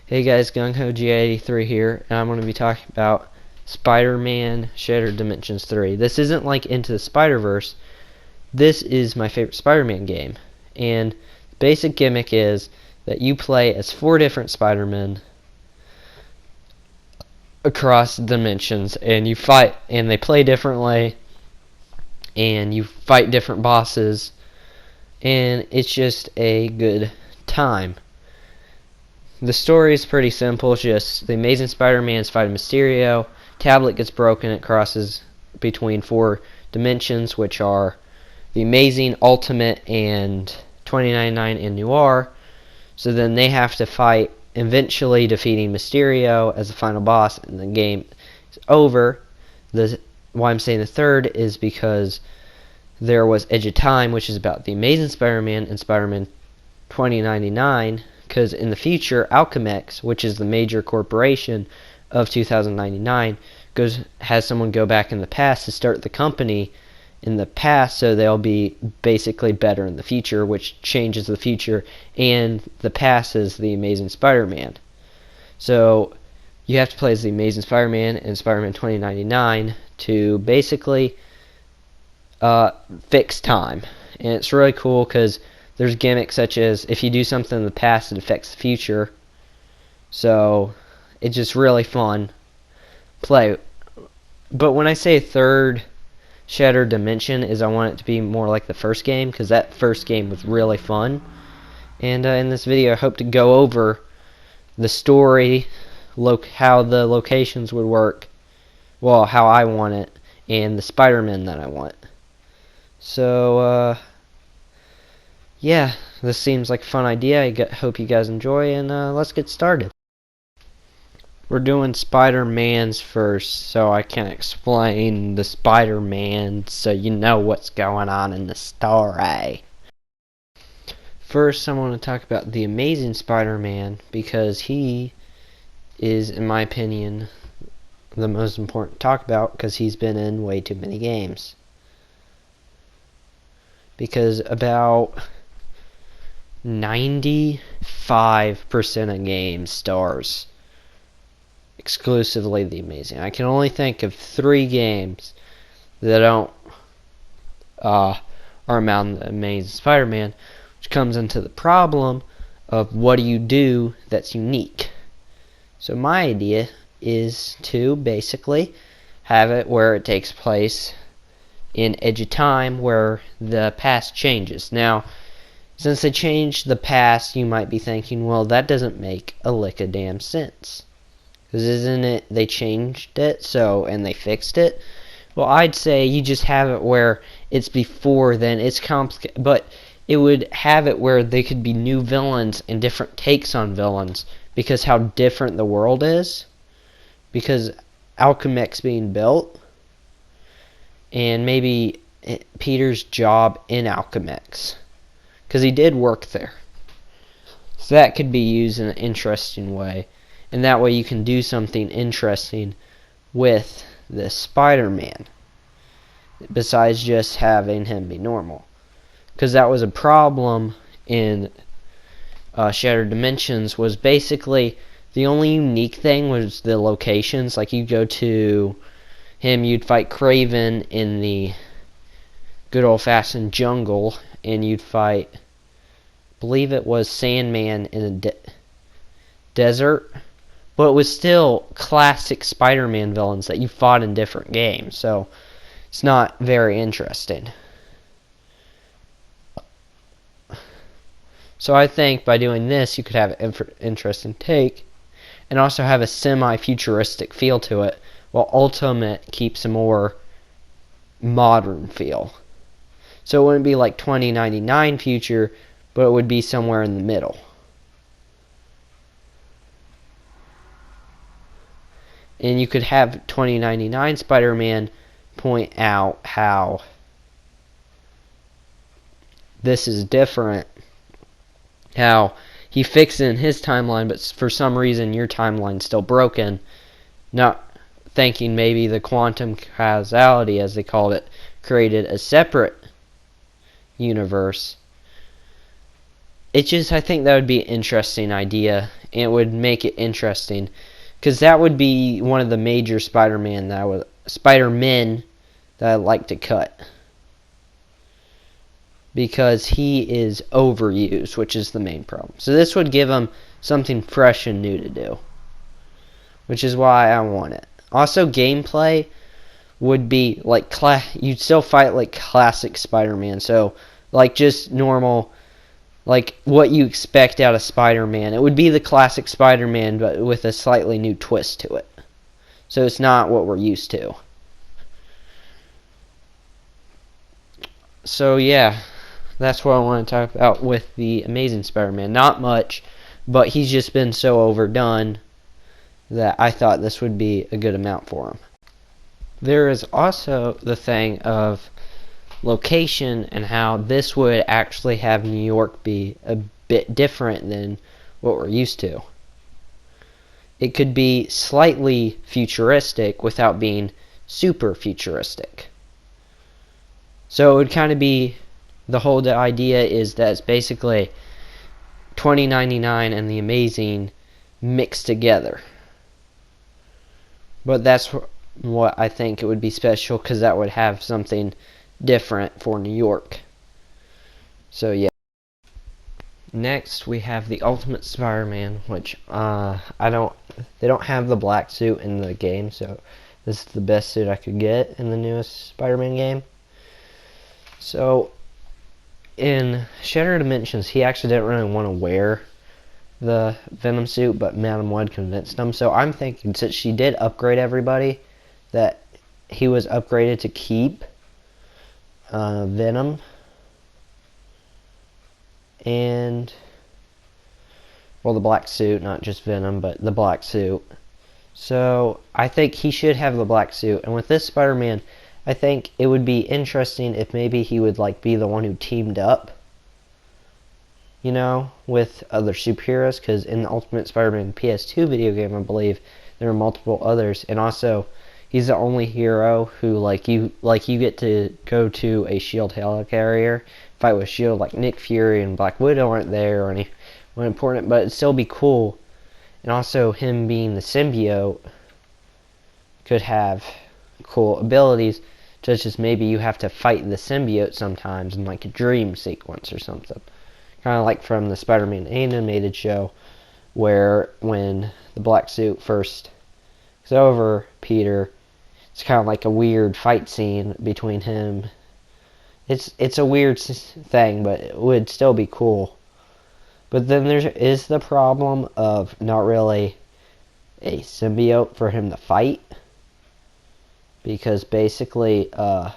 Hey guys, GungHoGA83 here, and I'm going to be talking about Spider-Man Shattered Dimensions 3. This isn't like Into the Spider-Verse. This is my favorite Spider-Man game. And the basic gimmick is that you play as 4 different Spider-Men across dimensions, and you fight, and they play differently, and you fight different bosses, and it's just a good time. The story is pretty simple. It's just the Amazing Spider-Man is fighting Mysterio. Tablet gets broken. It crosses between 4 dimensions, which are the Amazing, Ultimate, and 2099 and Noir. So then they have to fight, eventually defeating Mysterio as the final boss, and the game is over. Why I'm saying the third is because there was Edge of Time, which is about the Amazing Spider-Man and Spider-Man 2099. Because in the future, Alchemex, which is the major corporation of 2099, has someone go back in the past to start the company in the past, so they'll be basically better in the future, which changes the future, and the past is the Amazing Spider-Man. So you have to play as the Amazing Spider-Man and Spider-Man 2099 to basically fix time. And it's really cool because there's gimmicks such as if you do something in the past, it affects the future. So it's just really fun play. But when I say third Shattered Dimension, is I want it to be more like the first game, because that first game was really fun. And in this video, I hope to go over the story, how the locations would work, well, how I want it, and the Spider-Man that I want. So, yeah, this seems like a fun idea. I hope you guys enjoy, and let's get started. We're doing Spider-Mans first, so I can explain the Spider-Man so you know what's going on in the story. First, I want to talk about the Amazing Spider-Man, because he is, in my opinion, the most important to talk about, because he's been in way too many games. Because about 95% of games stars exclusively the Amazing. I can only think of 3 games that don't are around the Amazing Spider-Man, which comes into the problem of what do you do that's unique. So my idea is to basically have it where it takes place in Edge of Time, where the past changes. Now, since they changed the past, you might be thinking, well, that doesn't make a lick of damn sense. Because isn't it, they changed it, so, and they fixed it? Well, I'd say you just have it where it's before then. It's complicated, but it would have it where they could be new villains and different takes on villains, because how different the world is. Because Alchemex being built, and maybe Peter's job in Alchemex, because he did work there. So that could be used in an interesting way, and that way you can do something interesting with this Spider-Man besides just having him be normal. Because that was a problem in Shattered Dimensions, was basically the only unique thing was the locations. Like, you go to him, you'd fight Kraven in the good old-fashioned jungle, and you'd fight, I believe it was Sandman in a desert, but it was still classic Spider-Man villains that you fought in different games, so it's not very interesting. So I think by doing this, you could have an interesting take, and also have a semi-futuristic feel to it, while Ultimate keeps a more modern feel. So it wouldn't be like 2099 future, but it would be somewhere in the middle. And you could have 2099 Spider-Man point out how this is different, how he fixed it in his timeline, but for some reason your timeline's still broken, not thinking maybe the quantum causality, as they called it, created a separate universe. It just, I think that would be an interesting idea, and it would make it interesting, because that would be one of the major Spider-Men that I like to cut, because he is overused, which is the main problem. So this would give him something fresh and new to do, which is why I want it. Also, gameplay would be like you'd still fight like classic Spider-Man, so like just normal, like what you expect out of Spider-Man. It would be the classic Spider-Man, but with a slightly new twist to it. So it's not what we're used to. So yeah, that's what I want to talk about with the Amazing Spider-Man. Not much, but he's just been so overdone that I thought this would be a good amount for him. There is also the thing of location and how this would actually have New York be a bit different than what we're used to. It could be slightly futuristic without being super futuristic. So it would kind of be, the whole idea is that it's basically 2099 and the Amazing mixed together. But that's what I think it would be special, because that would have something different for New York. So yeah. Next we have the Ultimate Spider-Man, which they don't have the black suit in the game, so this is the best suit I could get in the newest Spider-Man game. So in Shattered Dimensions, he actually didn't really want to wear the Venom suit, but Madam Web convinced him. So I'm thinking, since she did upgrade everybody, that he was upgraded to keep Venom and, well, the black suit, not just Venom, but the black suit. So I think he should have the black suit. And with this Spider-Man, I think it would be interesting if maybe he would like be the one who teamed up, you know, with other superheroes, because in the Ultimate Spider-Man PS2 video game, I believe there are multiple others, and also he's the only hero who you get to go to a SHIELD helicarrier, fight with SHIELD. Like Nick Fury and Black Widow aren't there or anyone important, but it'd still be cool. And also him being the symbiote could have cool abilities, such as maybe you have to fight the symbiote sometimes in like a dream sequence or something. Kind of like from the Spider-Man animated show, where when the black suit first is over Peter, it's kind of like a weird fight scene between him. It's a weird thing, but it would still be cool. But then there is the problem of not really a symbiote for him to fight, because basically, but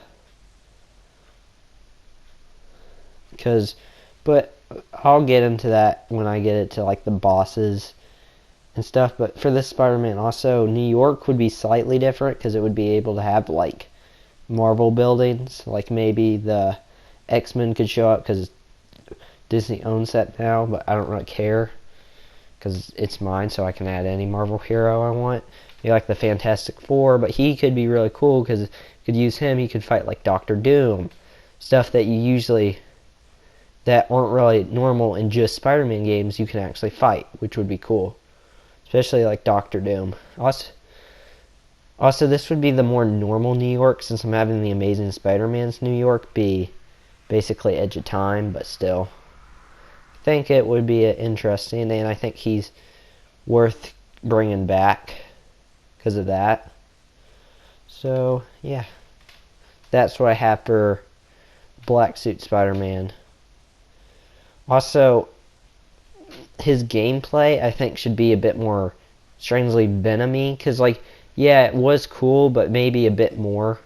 I'll get into that when I get it to like the bosses and stuff. But for this Spider-Man, also New York would be slightly different, because it would be able to have like Marvel buildings, like maybe the X-Men could show up, because Disney owns that now, but I don't really care, because it's mine, so I can add any Marvel hero I want. Maybe like the Fantastic Four, but he could be really cool, because you could use him, he could fight like Doctor Doom, stuff that aren't really normal in just Spider-Man games, you can actually fight, which would be cool. Especially like Doctor Doom. Also, this would be the more normal New York, since I'm having the Amazing Spider-Man's New York be basically Edge of Time, but still. I think it would be interesting, and I think he's worth bringing back because of that. So, yeah. That's what I have for Black Suit Spider-Man. Also, his gameplay, I think, should be a bit more strangely Venom-y, because, like, yeah, it was cool, but maybe a bit more.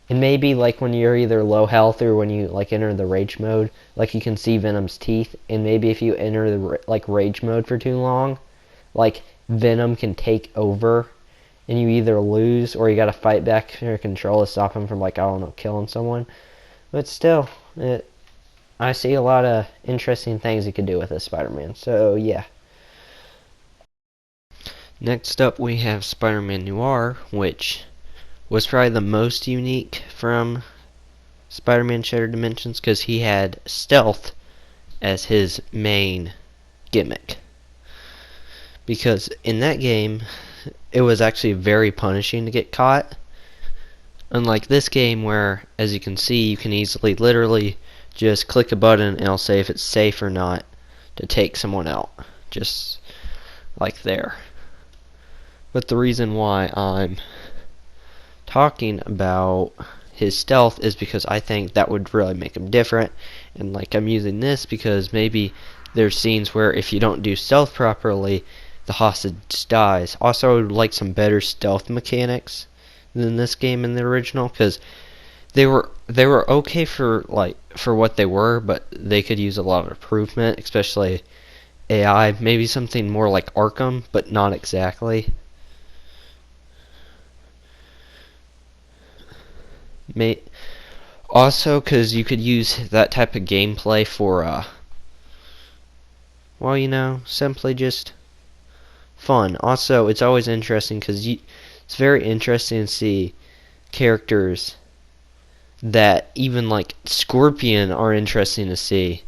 And maybe, like, when you're either low health or when you, like, enter the rage mode, like, you can see Venom's teeth, and maybe if you enter the, like, rage mode for too long, like, Venom can take over, and you either lose or you gotta fight back your control to stop him from, like, I don't know, killing someone. But still, I see a lot of interesting things you could do with this Spider-Man, so yeah. Next up we have Spider-Man Noir, which was probably the most unique from Spider-Man Shattered Dimensions, because he had stealth as his main gimmick. because in that game it was actually very punishing to get caught. Unlike this game where, as you can see, you can easily literally just click a button and it'll say if it's safe or not to take someone out. Just like there. But the reason why I'm talking about his stealth is because I think that would really make him different. And like I'm using this because maybe there's scenes where if you don't do stealth properly, the hostage dies. Also, I would like some better stealth mechanics than this game in the original, because they were okay for what they were, but they could use a lot of improvement, especially AI. Maybe something more like Arkham, but not exactly. Also, because you could use that type of gameplay for well, simply just fun. Also, it's always interesting because it's very interesting to see characters that even like Scorpion are interesting to see.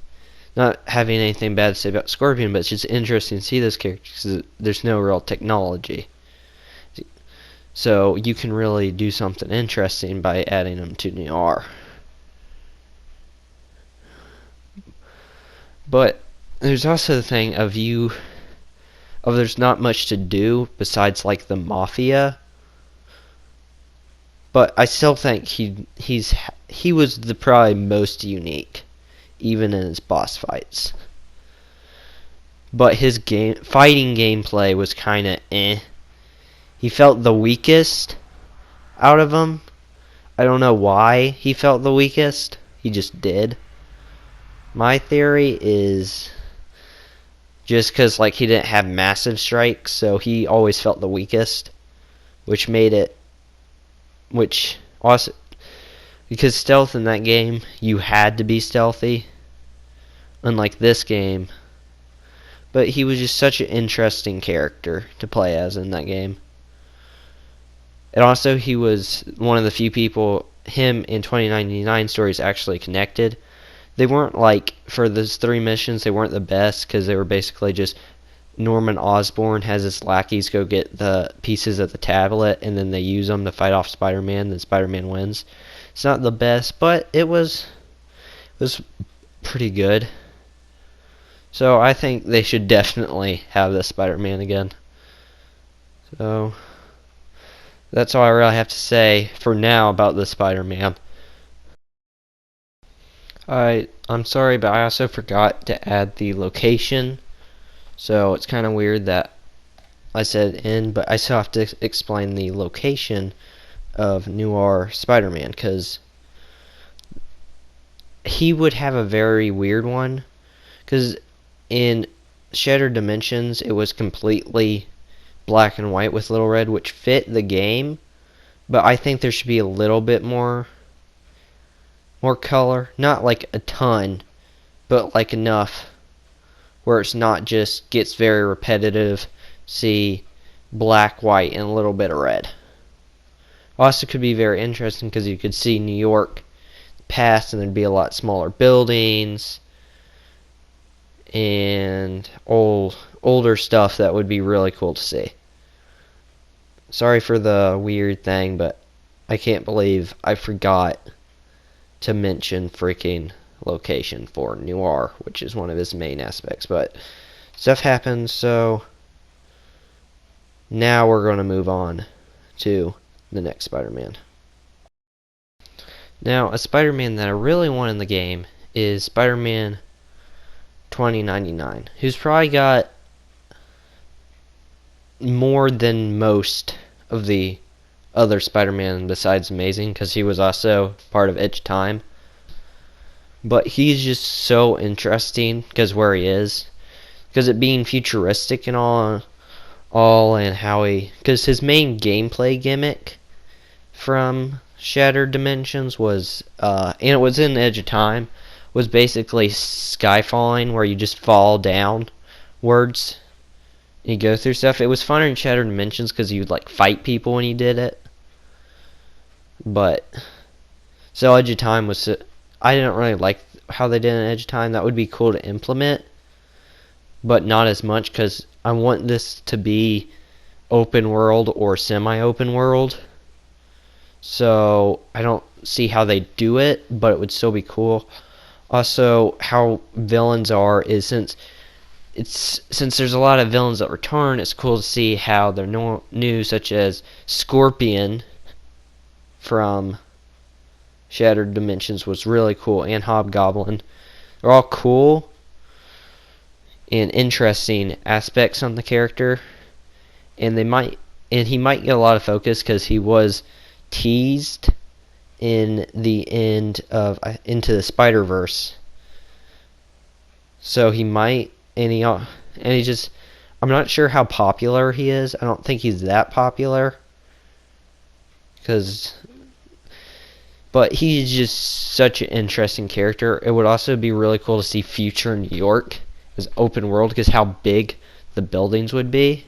Not having anything bad to say about Scorpion, but it's just interesting to see those characters because there's no real technology. So you can really do something interesting by adding them to Noir. But there's also the thing of there's not much to do besides like the Mafia. But I still think he was the probably most unique, even in his boss fights. But his fighting gameplay was kind of eh. He felt the weakest out of them. I don't know why he felt the weakest. He just did. My theory is just because like he didn't have massive strikes, so he always felt the weakest, which also, because stealth in that game, you had to be stealthy, unlike this game. But he was just such an interesting character to play as in that game. And also, he was one of the few people, him and 2099 stories actually connected. They weren't like, for those 3 missions, they weren't the best, because they were basically just Norman Osborn has his lackeys go get the pieces of the tablet, and then they use them to fight off Spider-Man, then Spider-Man wins. It's not the best, but it was pretty good. So I think they should definitely have the Spider-Man again. So that's all I really have to say for now about the Spider-Man. I'm sorry, but I also forgot to add the location. So it's kind of weird that I said in, but I still have to explain the location of Noir Spider-Man, because he would have a very weird one, because in Shattered Dimensions it was completely black and white with Little Red, which fit the game, but I think there should be a little bit more color, not like a ton, but like enough where it's not just gets very repetitive. See black, white, and a little bit of red. Also could be very interesting because you could see New York past and there'd be a lot smaller buildings and older stuff that would be really cool to see. Sorry for the weird thing, but I can't believe I forgot to mention freaking location for Noir, which is one of his main aspects. But stuff happens, so now we're going to move on to the next Spider-Man. Now, a Spider-Man that I really want in the game is Spider-Man 2099, who's probably got more than most of the other Spider-Man besides Amazing, because he was also part of Edge of Time. But he's just so interesting because where he is, because it being futuristic and all, and how because his main gameplay gimmick from Shattered Dimensions was, and it was in Edge of Time, was basically skyfalling, where you just fall downwards and you go through stuff. It was funner in Shattered Dimensions because you'd like fight people when you did it. But so Edge of Time was, I didn't really like how they did in Edge of Time. That would be cool to implement, but not as much, because I want this to be open world or semi-open world. So I don't see how they do it, but it would still be cool. Also, how villains are is since there's a lot of villains that return, it's cool to see how they're new, such as Scorpion from Shattered Dimensions was really cool, and Hobgoblin. They're all cool and interesting aspects on the character, and he might get a lot of focus because he was teased in the end of Into the Spider-Verse. So he might, and he just, I'm not sure how popular he is. I don't think he's that popular, but he's just such an interesting character. It would also be really cool to see future New York as open world, because how big the buildings would be.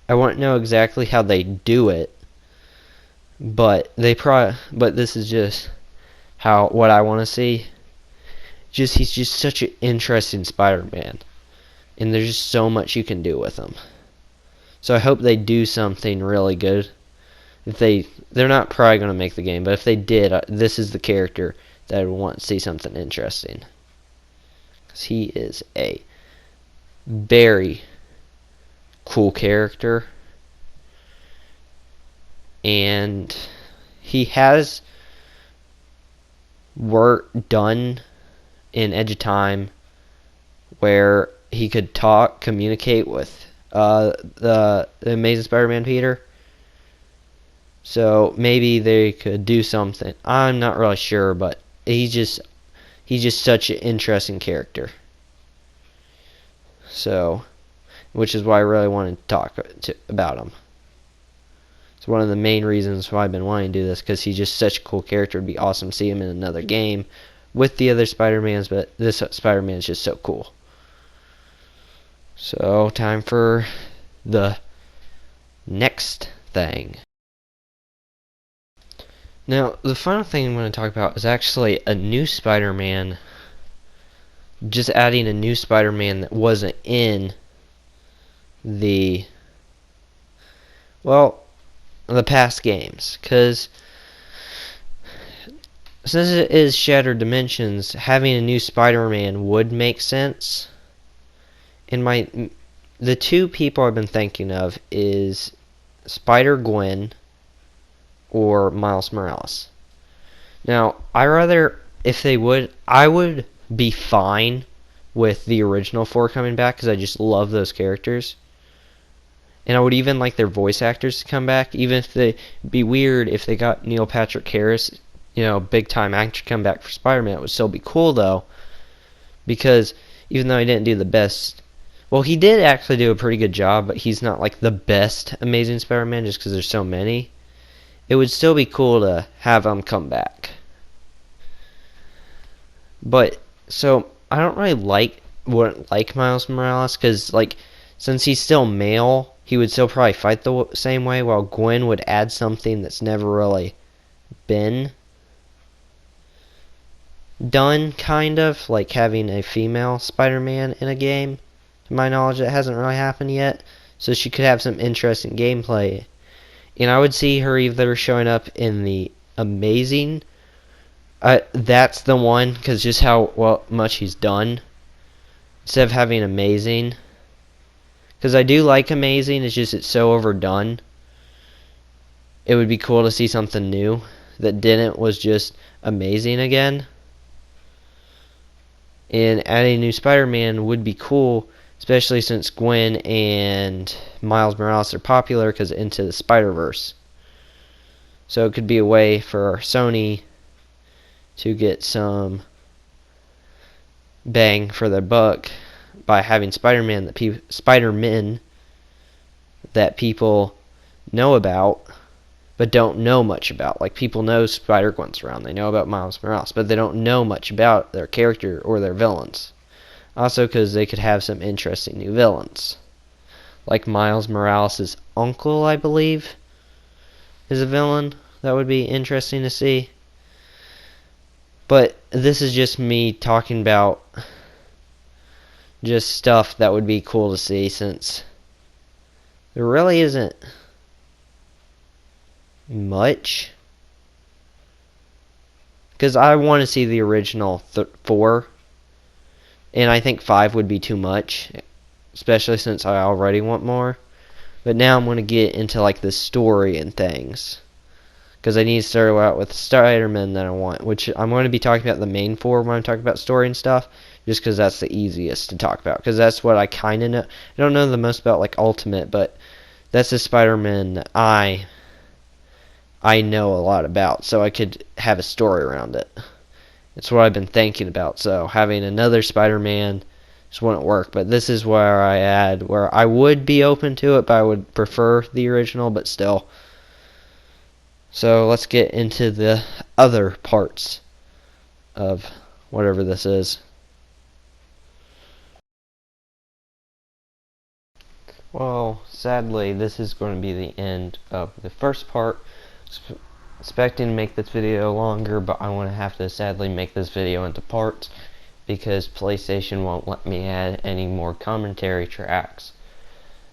I won't know exactly how they do it, but this is just what I want to see. He's just such an interesting Spider-Man, and there's just so much you can do with him. So I hope they do something really good. If they're not probably going to make the game, but if they did, this is the character that I would want to see something interesting. Because he is a very cool character, and he has work done in Edge of Time where he could communicate with the Amazing Spider-Man Peter. So maybe they could do something. I'm not really sure, but he's just such an interesting character. So, which is why I really wanted to talk about him. It's one of the main reasons why I've been wanting to do this, because he's just such a cool character. It'd be awesome to see him in another game with the other Spider-Mans, but this Spider-Man is just so cool. So, time for the next thing. Now, the final thing I'm going to talk about is actually a new Spider-Man. Just adding a new Spider-Man that wasn't in the past games. Because since it is Shattered Dimensions, having a new Spider-Man would make sense. And the two people I've been thinking of is Spider-Gwen or Miles Morales. Now, I would be fine with the original four coming back, because I just love those characters. And I would even like their voice actors to come back, even if it'd be weird if they got Neil Patrick Harris, big time actor, come back for Spider-Man. It would still be cool though, because even though he didn't do the best, well, he did actually do a pretty good job, but he's not like the best Amazing Spider-Man just because there's so many. It would still be cool to have him come back. But, so, I don't really wouldn't like Miles Morales, because, since he's still male, he would still probably fight the same way, while Gwen would add something that's never really been done, kind of, like having a female Spider-Man in a game. To my knowledge, that hasn't really happened yet, so she could have some interesting gameplay. And I would see her either showing up in the Amazing. That's the one, because just how much he's done. Instead of having Amazing. Because I do like Amazing, it's just it's so overdone. It would be cool to see something new that was just Amazing again. And adding a new Spider-Man would be cool, especially since Gwen and Miles Morales are popular because Into the Spider-Verse. So it could be a way for Sony to get some bang for their buck by having Spider-Men that people know about but don't know much about. Like, people know Spider-Gwen's around, they know about Miles Morales, but they don't know much about their character or their villains. Also, because they could have some interesting new villains. Like Miles Morales' uncle, I believe, is a villain. That would be interesting to see. But this is just me talking about just stuff that would be cool to see, since there really isn't much. Because I want to see the original 4, and I think 5 would be too much, especially since I already want more. But now I'm going to get into like the story and things, because I need to start out with Spider-Man that I want, which I'm going to be talking about the main 4 when I'm talking about story and stuff, just because that's the easiest to talk about, because that's what I kind of know. I don't know the most about like Ultimate, but that's the Spider-Man that I know a lot about, so I could have a story around it. It's what I've been thinking about, so having another Spider-Man just wouldn't work, but this is where I add, where I would be open to it, but I would prefer the original, but still. So let's get into the other parts of whatever this is. Well, sadly, this is going to be the end of the first part. Expecting to make this video longer, but I want to have to sadly make this video into parts because PlayStation won't let me add any more commentary tracks,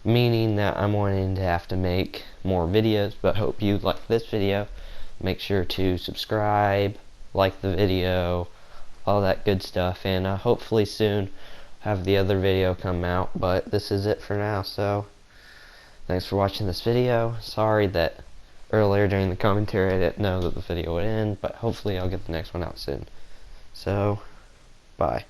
meaning that I'm wanting to have to make more videos. But hope you like this video. Make sure to subscribe, like the video, all that good stuff, and hopefully soon have the other video come out. But this is it for now, so thanks for watching this video. Sorry that earlier during the commentary I didn't know that the video would end, but hopefully I'll get the next one out soon. So, bye.